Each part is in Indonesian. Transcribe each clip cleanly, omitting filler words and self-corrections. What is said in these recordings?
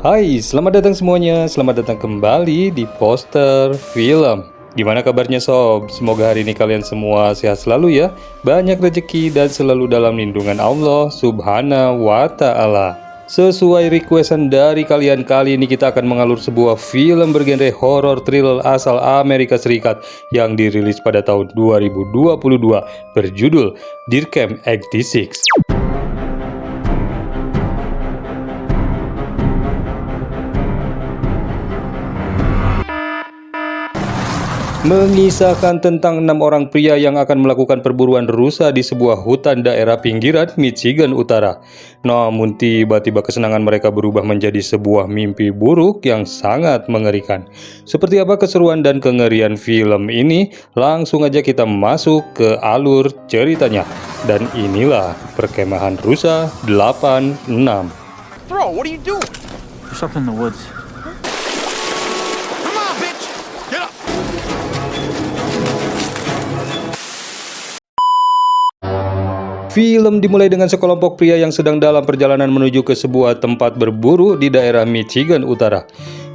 Hai, selamat datang semuanya. Selamat datang kembali di Poster Film. Gimana kabarnya sob? Semoga hari ini kalian semua sehat selalu ya. Banyak rezeki dan selalu dalam lindungan Allah Subhanahu wa Ta'ala. Sesuai requestan dari kalian, kali ini kita akan mengalur sebuah film bergenre horror thriller asal Amerika Serikat yang dirilis pada tahun 2022 berjudul Deer Camp 86. Mengisahkan tentang 6 orang pria yang akan melakukan perburuan rusa di sebuah hutan daerah pinggiran Michigan Utara. Namun tiba-tiba kesenangan mereka berubah menjadi sebuah mimpi buruk yang sangat mengerikan. Seperti apa keseruan dan kengerian film ini? Langsung aja kita masuk ke alur ceritanya. Dan inilah perkemahan rusa 86. Bro, what are you doing? There's something in the woods. Come on, bitch! Get up! Film dimulai dengan sekelompok pria yang sedang dalam perjalanan menuju ke sebuah tempat berburu di daerah Michigan Utara.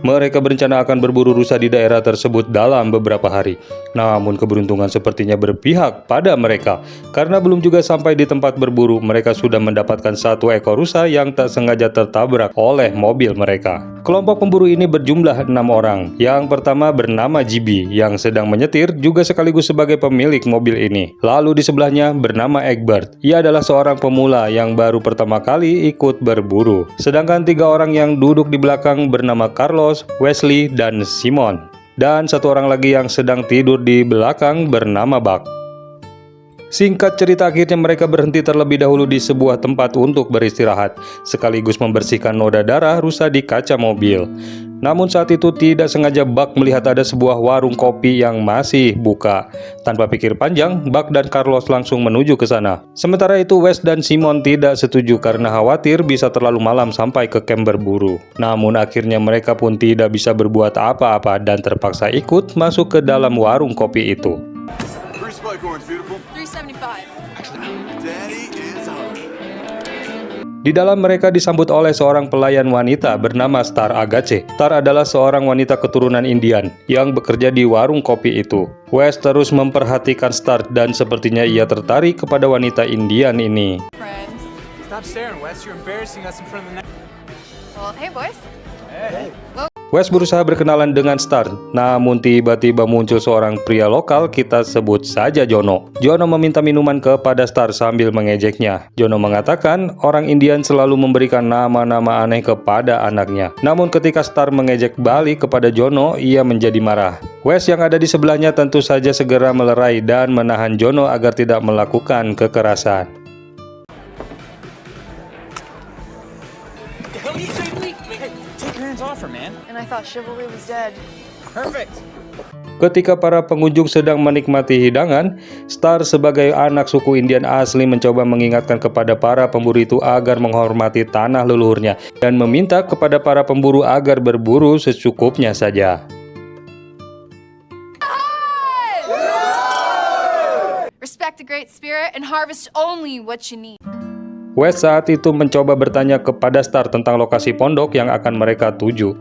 Mereka berencana akan berburu rusa di daerah tersebut dalam beberapa hari. Namun keberuntungan sepertinya berpihak pada mereka. Karena belum juga sampai di tempat berburu, mereka sudah mendapatkan satu ekor rusa yang tak sengaja tertabrak oleh mobil mereka. Kelompok pemburu ini berjumlah 6 orang. Yang pertama bernama GB yang sedang menyetir juga sekaligus sebagai pemilik mobil ini. Lalu di sebelahnya bernama Egbert. Ia adalah seorang pemula yang baru pertama kali ikut berburu. Sedangkan 3 orang yang duduk di belakang bernama Carlos, Wesley, dan Simon. Dan satu orang lagi yang sedang tidur di belakang bernama Buck. Singkat cerita, akhirnya mereka berhenti terlebih dahulu di sebuah tempat untuk beristirahat, sekaligus membersihkan noda darah rusa di kaca mobil. Namun saat itu tidak sengaja Buck melihat ada sebuah warung kopi yang masih buka. Tanpa pikir panjang, Buck dan Carlos langsung menuju ke sana. Sementara itu Wes dan Simon tidak setuju karena khawatir bisa terlalu malam sampai ke camp berburu. Namun akhirnya mereka pun tidak bisa berbuat apa-apa dan terpaksa ikut masuk ke dalam warung kopi itu. Three spike horns, beautiful. 375. Daddy is hungry. Di dalam mereka disambut oleh seorang pelayan wanita bernama Star Agache. Star adalah seorang wanita keturunan Indian yang bekerja di warung kopi itu. Wes terus memperhatikan Star dan sepertinya ia tertarik kepada wanita Indian ini. Friends. Stop staring, Wes. You're embarrassing us in front of the Well, hey boys. Wes berusaha berkenalan dengan Star, namun tiba-tiba muncul seorang pria lokal, kita sebut saja Jono. Jono meminta minuman kepada Star sambil mengejeknya. Jono mengatakan orang Indian selalu memberikan nama-nama aneh kepada anaknya. Namun ketika Star mengejek balik kepada Jono, ia menjadi marah. Wes yang ada di sebelahnya tentu saja segera melerai dan menahan Jono agar tidak melakukan kekerasan. What the hell you say, Lee? Hey, take your hands off her, man. And I thought chivalry was dead. Perfect. Ketika para pengunjung sedang menikmati hidangan, Star sebagai anak suku Indian asli mencoba mengingatkan kepada para pemburu itu agar menghormati tanah leluhurnya dan meminta kepada para pemburu agar berburu secukupnya saja. Respect the great spirit and harvest only what you need. Wes saat itu mencoba bertanya kepada Star tentang lokasi pondok yang akan mereka tuju.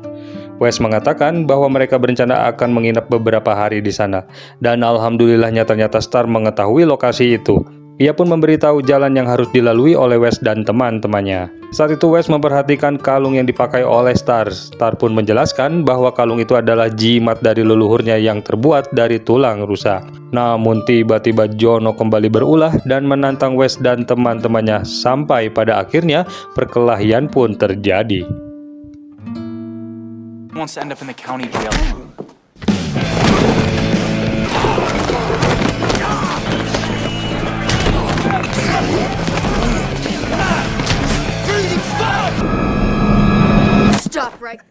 Wes mengatakan bahwa mereka berencana akan menginap beberapa hari di sana. Dan alhamdulillahnya ternyata Star mengetahui lokasi itu. Ia pun memberitahu jalan yang harus dilalui oleh Wes dan teman-temannya. Saat itu Wes memperhatikan kalung yang dipakai oleh Star. Star pun menjelaskan bahwa kalung itu adalah jimat dari leluhurnya yang terbuat dari tulang rusa. Namun tiba-tiba Jono kembali berulah dan menantang Wes dan teman-temannya sampai pada akhirnya perkelahian pun terjadi. Wants to end up in the county jail. Stop right.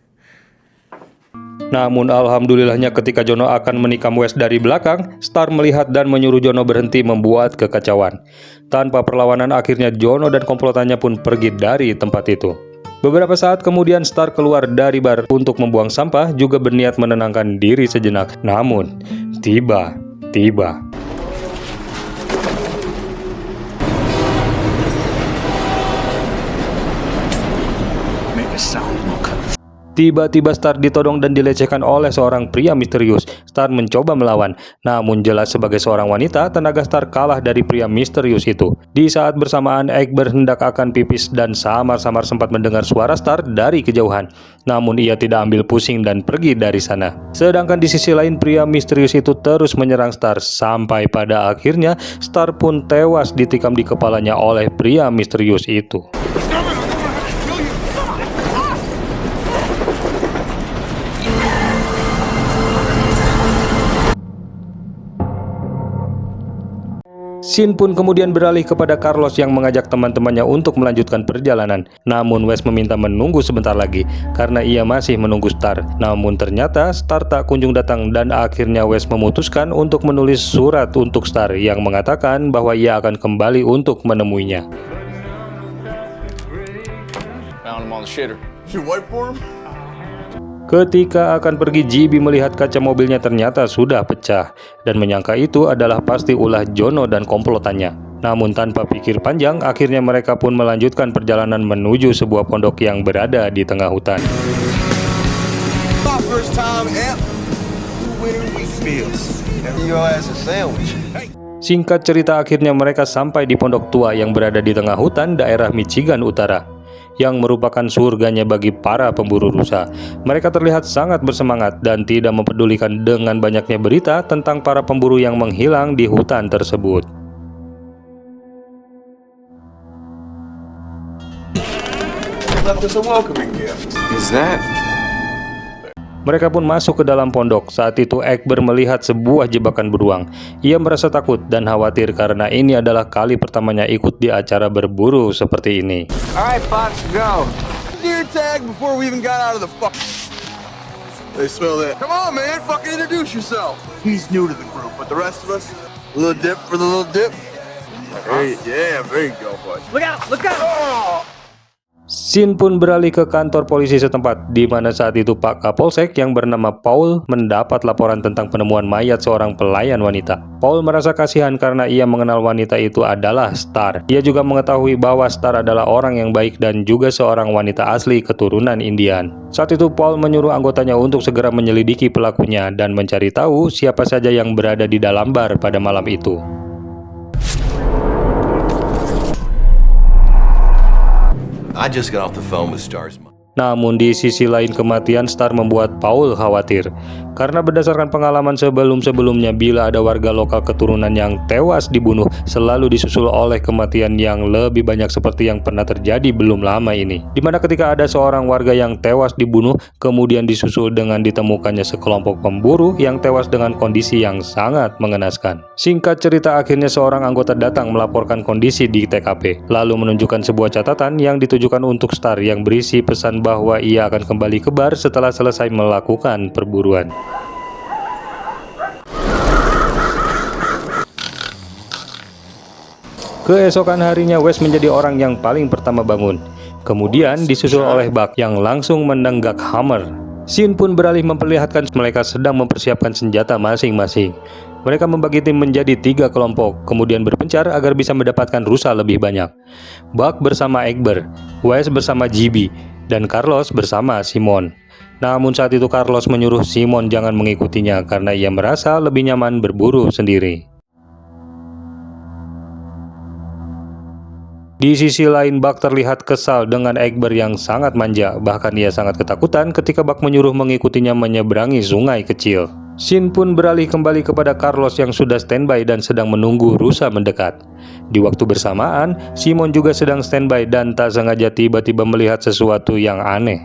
Namun alhamdulillahnya ketika Jono akan menikam Wes dari belakang, Star melihat dan menyuruh Jono berhenti membuat kekacauan. Tanpa perlawanan akhirnya Jono dan komplotannya pun pergi dari tempat itu. Beberapa saat kemudian Star keluar dari bar untuk membuang sampah juga berniat menenangkan diri sejenak. Namun tiba-tiba Make a sound and I'll cut. Tiba-tiba Star ditodong dan dilecehkan oleh seorang pria misterius. Star mencoba melawan, namun jelas sebagai seorang wanita, tenaga Star kalah dari pria misterius itu. Di saat bersamaan, Egbert hendak akan pipis dan samar-samar sempat mendengar suara Star dari kejauhan. Namun ia tidak ambil pusing dan pergi dari sana. Sedangkan di sisi lain, pria misterius itu terus menyerang Star sampai pada akhirnya Star pun tewas ditikam di kepalanya oleh pria misterius itu. Scene pun kemudian beralih kepada Carlos yang mengajak teman-temannya untuk melanjutkan perjalanan. Namun Wes meminta menunggu sebentar lagi karena ia masih menunggu Star. Namun ternyata Star tak kunjung datang dan akhirnya Wes memutuskan untuk menulis surat untuk Star yang mengatakan bahwa ia akan kembali untuk menemuinya. Found him on the shitter. You wait for him? Ketika akan pergi, Gibi melihat kaca mobilnya ternyata sudah pecah dan menyangka itu adalah pasti ulah Jono dan komplotannya. Namun tanpa pikir panjang, akhirnya mereka pun melanjutkan perjalanan menuju sebuah pondok yang berada di tengah hutan. My first time at winter wheat fields. Your ass a sandwich. Hey. Singkat cerita, akhirnya mereka sampai di pondok tua yang berada di tengah hutan daerah Michigan Utara, yang merupakan surganya bagi para pemburu rusa. Mereka terlihat sangat bersemangat dan tidak mempedulikan dengan banyaknya berita tentang para pemburu yang menghilang di hutan tersebut. Left us a welcoming gift. Is that? Mereka pun masuk ke dalam pondok. Saat itu Egbert melihat sebuah jebakan beruang. Ia merasa takut dan khawatir karena ini adalah kali pertamanya ikut di acara berburu seperti ini. Alright, Fox, go. Deer tag before we even got out of the fuck. They smell that. Come on, man, fucking introduce yourself. He's new to the group, but the rest of us, a little dip for the little dip. Hey, yeah, there you go, bud. Look out! Look out! Oh! Scene pun beralih ke kantor polisi setempat, di mana saat itu Pak Kapolsek yang bernama Paul mendapat laporan tentang penemuan mayat seorang pelayan wanita. Paul merasa kasihan karena ia mengenal wanita itu adalah Star. Ia juga mengetahui bahwa Star adalah orang yang baik dan juga seorang wanita asli keturunan Indian. Saat itu Paul menyuruh anggotanya untuk segera menyelidiki pelakunya dan mencari tahu siapa saja yang berada di dalam bar pada malam itu. I just got off the phone with Star's mom. Namun di sisi lain, kematian Star membuat Paul khawatir karena berdasarkan pengalaman sebelum-sebelumnya, bila ada warga lokal keturunan yang tewas dibunuh selalu disusul oleh kematian yang lebih banyak seperti yang pernah terjadi belum lama ini, dimana ketika ada seorang warga yang tewas dibunuh kemudian disusul dengan ditemukannya sekelompok pemburu yang tewas dengan kondisi yang sangat mengenaskan. Singkat cerita, akhirnya seorang anggota datang melaporkan kondisi di TKP lalu menunjukkan sebuah catatan yang ditujukan untuk Star yang berisi pesan bahwa ia akan kembali ke bar setelah selesai melakukan perburuan. Keesokan harinya Wes menjadi orang yang paling pertama bangun. Kemudian disusul oleh Buck yang langsung menenggak hammer. Scene pun beralih memperlihatkan mereka sedang mempersiapkan senjata masing-masing. Mereka membagi tim menjadi 3 kelompok, kemudian berpencar agar bisa mendapatkan rusa lebih banyak. Buck bersama Egbert, Wes bersama Gibi, dan Carlos bersama Simon. Namun saat itu Carlos menyuruh Simon jangan mengikutinya karena ia merasa lebih nyaman berburu sendiri. Di sisi lain, Buck terlihat kesal dengan Egbert yang sangat manja. Bahkan ia sangat ketakutan ketika Buck menyuruh mengikutinya menyeberangi sungai kecil. Scene pun beralih kembali kepada Carlos yang sudah standby dan sedang menunggu rusa mendekat. Di waktu bersamaan, Simon juga sedang standby dan tak sengaja tiba-tiba melihat sesuatu yang aneh.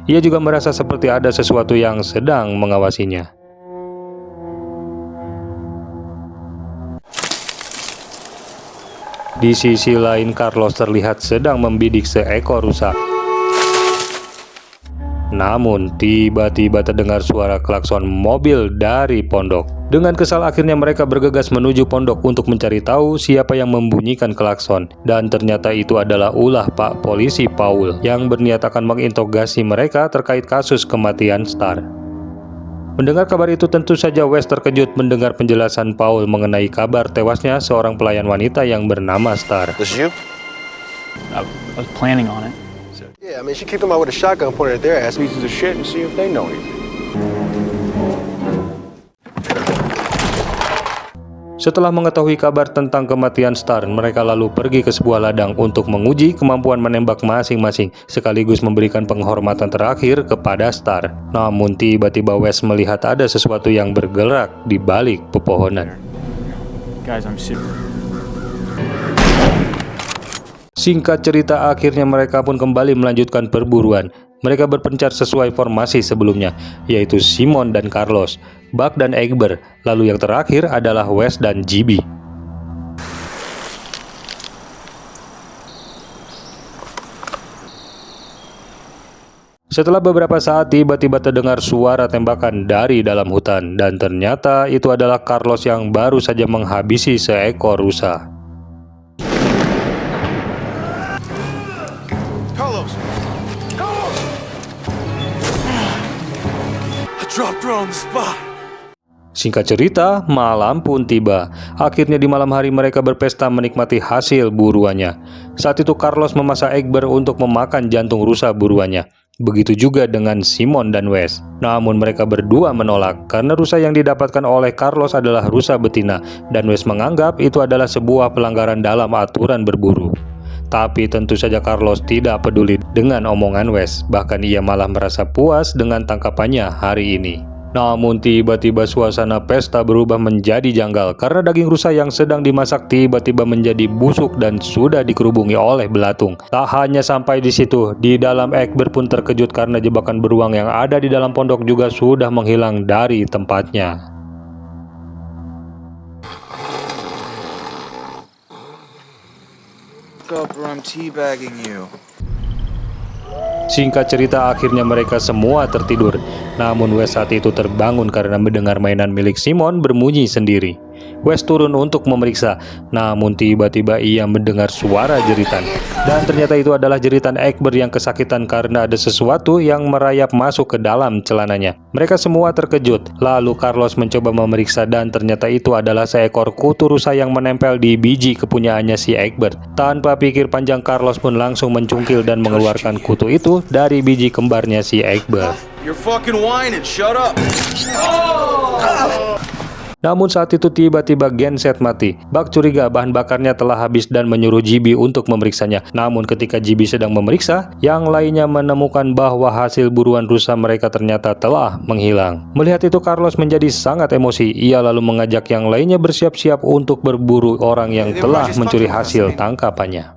Ia juga merasa seperti ada sesuatu yang sedang mengawasinya. Di sisi lain, Carlos terlihat sedang membidik seekor rusa. Namun tiba-tiba terdengar suara klakson mobil dari pondok. Dengan kesal akhirnya mereka bergegas menuju pondok untuk mencari tahu siapa yang membunyikan klakson. Dan ternyata itu adalah ulah Pak Polisi Paul yang berniat akan menginterogasi mereka terkait kasus kematian Star. Mendengar kabar itu tentu saja Wes terkejut mendengar penjelasan Paul mengenai kabar tewasnya seorang pelayan wanita yang bernama Star. This you? I was planning on it. Yeah, I mean, she kicked them out with a shotgun pointed at their ass. Pieces of shit and see if they know anything. Setelah mengetahui kabar tentang kematian Star, mereka lalu pergi ke sebuah ladang untuk menguji kemampuan menembak masing-masing, sekaligus memberikan penghormatan terakhir kepada Star. Namun tiba-tiba Wes melihat ada sesuatu yang bergerak di balik pepohonan. Guys, I'm super. Singkat cerita, akhirnya mereka pun kembali melanjutkan perburuan. Mereka berpencar sesuai formasi sebelumnya, yaitu Simon dan Carlos, Buck dan Egbert, lalu yang terakhir adalah Wes dan GB. Setelah beberapa saat, tiba-tiba terdengar suara tembakan dari dalam hutan, dan ternyata itu adalah Carlos yang baru saja menghabisi seekor rusa. Carlos! Carlos! I dropped her on the spot. Singkat cerita, malam pun tiba. Akhirnya di malam hari mereka berpesta menikmati hasil buruannya. Saat itu Carlos memaksa Egbert untuk memakan jantung rusa buruannya. Begitu juga dengan Simon dan Wes. Namun mereka berdua menolak karena rusa yang didapatkan oleh Carlos adalah rusa betina, dan Wes menganggap itu adalah sebuah pelanggaran dalam aturan berburu. Tapi tentu saja Carlos tidak peduli dengan omongan Wes, bahkan ia malah merasa puas dengan tangkapannya hari ini. Namun tiba-tiba suasana pesta berubah menjadi janggal karena daging rusa yang sedang dimasak tiba-tiba menjadi busuk dan sudah dikerubungi oleh belatung. Tak hanya sampai di situ, di dalam Egbert pun terkejut karena jebakan beruang yang ada di dalam pondok juga sudah menghilang dari tempatnya. Go, bro, I'm teabagging you. Singkat cerita, akhirnya mereka semua tertidur. Namun Wes saat itu terbangun karena mendengar mainan milik Simon berbunyi sendiri. Wes turun untuk memeriksa, namun tiba-tiba ia mendengar suara jeritan. Dan ternyata itu adalah jeritan Egbert yang kesakitan karena ada sesuatu yang merayap masuk ke dalam celananya. Mereka semua terkejut. Lalu Carlos mencoba memeriksa dan ternyata itu adalah seekor kutu rusa yang menempel di biji kepunyaannya si Egbert. Tanpa pikir panjang, Carlos pun langsung mencungkil dan mengeluarkan kutu itu dari biji kembarnya si Egbert. You're fucking whining, shut up! Namun saat itu tiba-tiba genset mati. Buck curiga bahan bakarnya telah habis dan menyuruh GB untuk memeriksanya. Namun ketika GB sedang memeriksa, yang lainnya menemukan bahwa hasil buruan rusa mereka ternyata telah menghilang. Melihat itu Carlos menjadi sangat emosi. Ia lalu mengajak yang lainnya bersiap-siap untuk berburu orang yang telah mencuri hasil tangkapannya.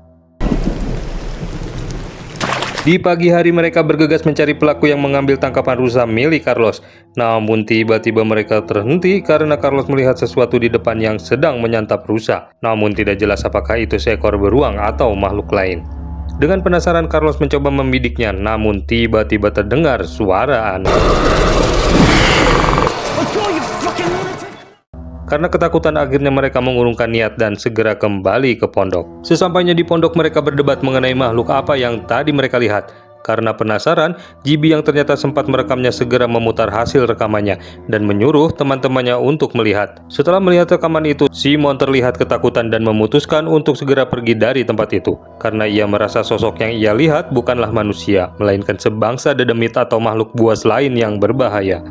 Di pagi hari mereka bergegas mencari pelaku yang mengambil tangkapan rusa milik Carlos. Namun tiba-tiba mereka terhenti karena Carlos melihat sesuatu di depan yang sedang menyantap rusa. Namun tidak jelas apakah itu seekor beruang atau makhluk lain. Dengan penasaran Carlos mencoba membidiknya, namun tiba-tiba terdengar suara aneh. Karena ketakutan akhirnya mereka mengurungkan niat dan segera kembali ke pondok. Sesampainya di pondok mereka berdebat mengenai makhluk apa yang tadi mereka lihat. Karena penasaran, GB yang ternyata sempat merekamnya segera memutar hasil rekamannya dan menyuruh teman-temannya untuk melihat. Setelah melihat rekaman itu, Simon terlihat ketakutan dan memutuskan untuk segera pergi dari tempat itu. Karena ia merasa sosok yang ia lihat bukanlah manusia, melainkan sebangsa dedemit atau makhluk buas lain yang berbahaya.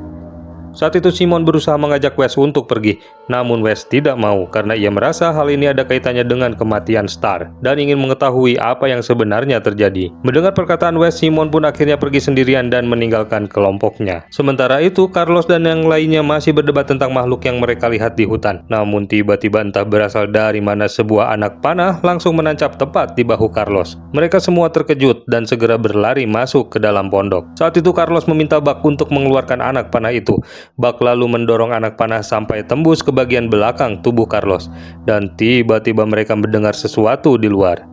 Saat itu Simon berusaha mengajak Wes untuk pergi, namun Wes tidak mau karena ia merasa hal ini ada kaitannya dengan kematian Star dan ingin mengetahui apa yang sebenarnya terjadi. Mendengar perkataan Wes, Simon pun akhirnya pergi sendirian dan meninggalkan kelompoknya. Sementara itu, Carlos dan yang lainnya masih berdebat tentang makhluk yang mereka lihat di hutan. Namun tiba-tiba entah berasal dari mana sebuah anak panah langsung menancap tepat di bahu Carlos. Mereka semua terkejut dan segera berlari masuk ke dalam pondok. Saat itu Carlos meminta Buck untuk mengeluarkan anak panah itu. Buck lalu mendorong anak panah sampai tembus ke bagian belakang tubuh Carlos, dan tiba-tiba mereka mendengar sesuatu di luar.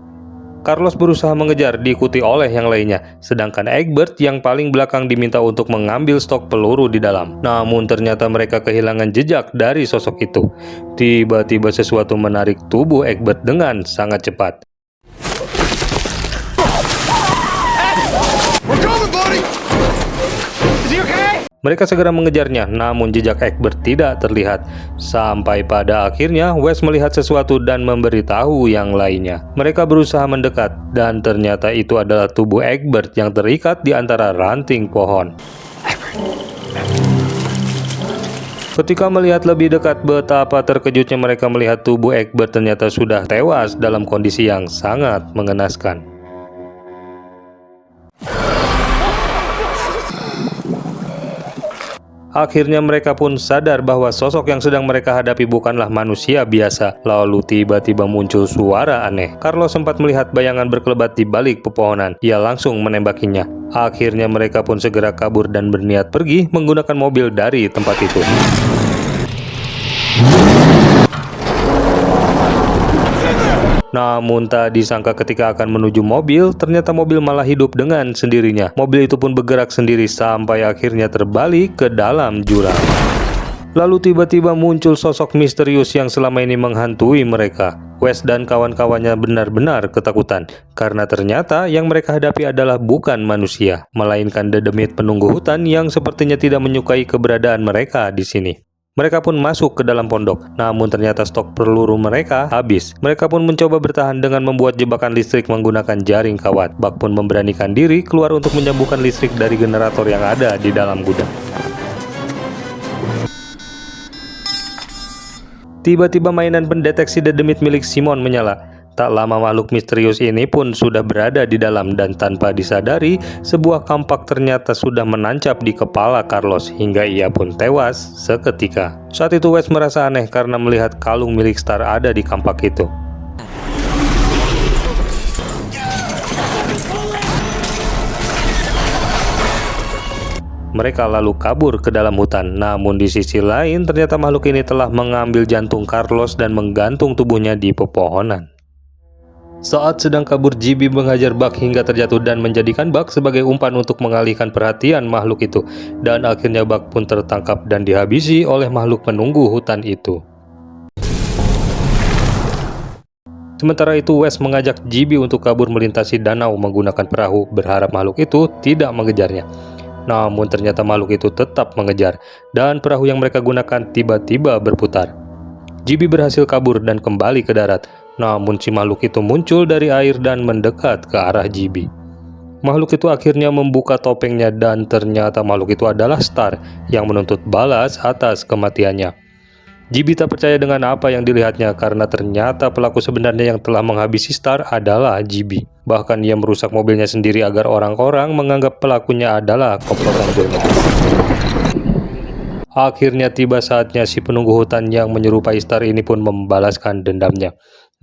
Carlos berusaha mengejar, diikuti oleh yang lainnya, sedangkan Egbert yang paling belakang diminta untuk mengambil stok peluru di dalam. Namun ternyata mereka kehilangan jejak dari sosok itu. Tiba-tiba sesuatu menarik tubuh Egbert dengan sangat cepat. We're coming, buddy! Is he okay? Mereka segera mengejarnya, namun jejak Egbert tidak terlihat. Sampai pada akhirnya, Wes melihat sesuatu dan memberitahu yang lainnya. Mereka berusaha mendekat, dan ternyata itu adalah tubuh Egbert yang terikat di antara ranting pohon. Ketika melihat lebih dekat, betapa terkejutnya mereka melihat tubuh Egbert ternyata sudah tewas dalam kondisi yang sangat mengenaskan. Akhirnya mereka pun sadar bahwa sosok yang sedang mereka hadapi bukanlah manusia biasa. Lalu tiba-tiba muncul suara aneh. Carlos sempat melihat bayangan berkelebat di balik pepohonan. Ia langsung menembakinya. Akhirnya mereka pun segera kabur dan berniat pergi menggunakan mobil dari tempat itu. Namun tak disangka ketika akan menuju mobil, ternyata mobil malah hidup dengan sendirinya. Mobil itu pun bergerak sendiri sampai akhirnya terbalik ke dalam jurang. Lalu tiba-tiba muncul sosok misterius yang selama ini menghantui mereka. Wes dan kawan-kawannya benar-benar ketakutan, karena ternyata yang mereka hadapi adalah bukan manusia, melainkan dedemit penunggu hutan yang sepertinya tidak menyukai keberadaan mereka di sini. Mereka pun masuk ke dalam pondok, namun ternyata stok peluru mereka habis. Mereka pun mencoba bertahan dengan membuat jebakan listrik menggunakan jaring kawat. Buck pun memberanikan diri keluar untuk menyambungkan listrik dari generator yang ada di dalam gudang. Tiba-tiba mainan pendeteksi dedemit milik Simon menyala. Tak lama makhluk misterius ini pun sudah berada di dalam dan tanpa disadari, sebuah kampak ternyata sudah menancap di kepala Carlos hingga ia pun tewas seketika. Saat itu Wes merasa aneh karena melihat kalung milik Star ada di kampak itu. Mereka lalu kabur ke dalam hutan, namun di sisi lain ternyata makhluk ini telah mengambil jantung Carlos dan menggantung tubuhnya di pepohonan. Saat sedang kabur, GB menghajar Buck hingga terjatuh dan menjadikan Buck sebagai umpan untuk mengalihkan perhatian makhluk itu. Dan akhirnya Buck pun tertangkap dan dihabisi oleh makhluk penunggu hutan itu. Sementara itu Wes mengajak GB untuk kabur melintasi danau menggunakan perahu, berharap makhluk itu tidak mengejarnya. Namun ternyata makhluk itu tetap mengejar, dan perahu yang mereka gunakan tiba-tiba berputar. GB berhasil kabur dan kembali ke darat. Namun si makhluk itu muncul dari air dan mendekat ke arah GB. Makhluk itu akhirnya membuka topengnya dan ternyata makhluk itu adalah Star yang menuntut balas atas kematiannya. GB tak percaya dengan apa yang dilihatnya karena ternyata pelaku sebenarnya yang telah menghabisi Star adalah GB. Bahkan ia merusak mobilnya sendiri agar orang-orang menganggap pelakunya adalah komplotan Johnny. Akhirnya tiba saatnya si penunggu hutan yang menyerupai Star ini pun membalaskan dendamnya.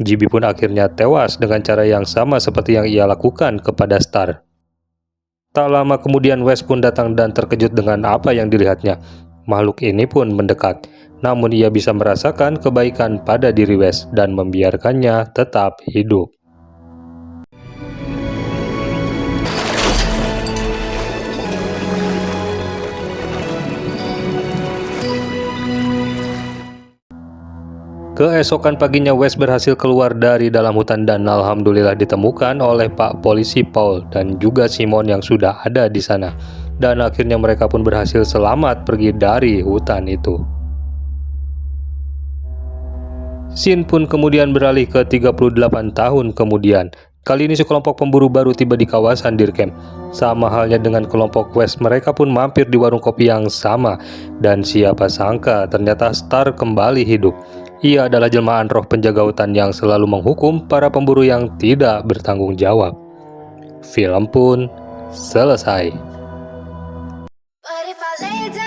GB pun akhirnya tewas dengan cara yang sama seperti yang ia lakukan kepada Star. Tak lama kemudian Wes pun datang dan terkejut dengan apa yang dilihatnya. Makhluk ini pun mendekat, namun ia bisa merasakan kebaikan pada diri Wes dan membiarkannya tetap hidup. Keesokan paginya Wes berhasil keluar dari dalam hutan dan alhamdulillah ditemukan oleh Pak Polisi Paul dan juga Simon yang sudah ada di sana. Dan akhirnya mereka pun berhasil selamat pergi dari hutan itu. Scene pun kemudian beralih ke 38 tahun kemudian. Kali ini sekelompok pemburu baru tiba di kawasan Deer Camp. Sama halnya dengan kelompok Wes, mereka pun mampir di warung kopi yang sama. Dan siapa sangka ternyata Star kembali hidup. Ia adalah jelmaan roh penjaga hutan yang selalu menghukum para pemburu yang tidak bertanggung jawab. Film pun selesai. But if I lay down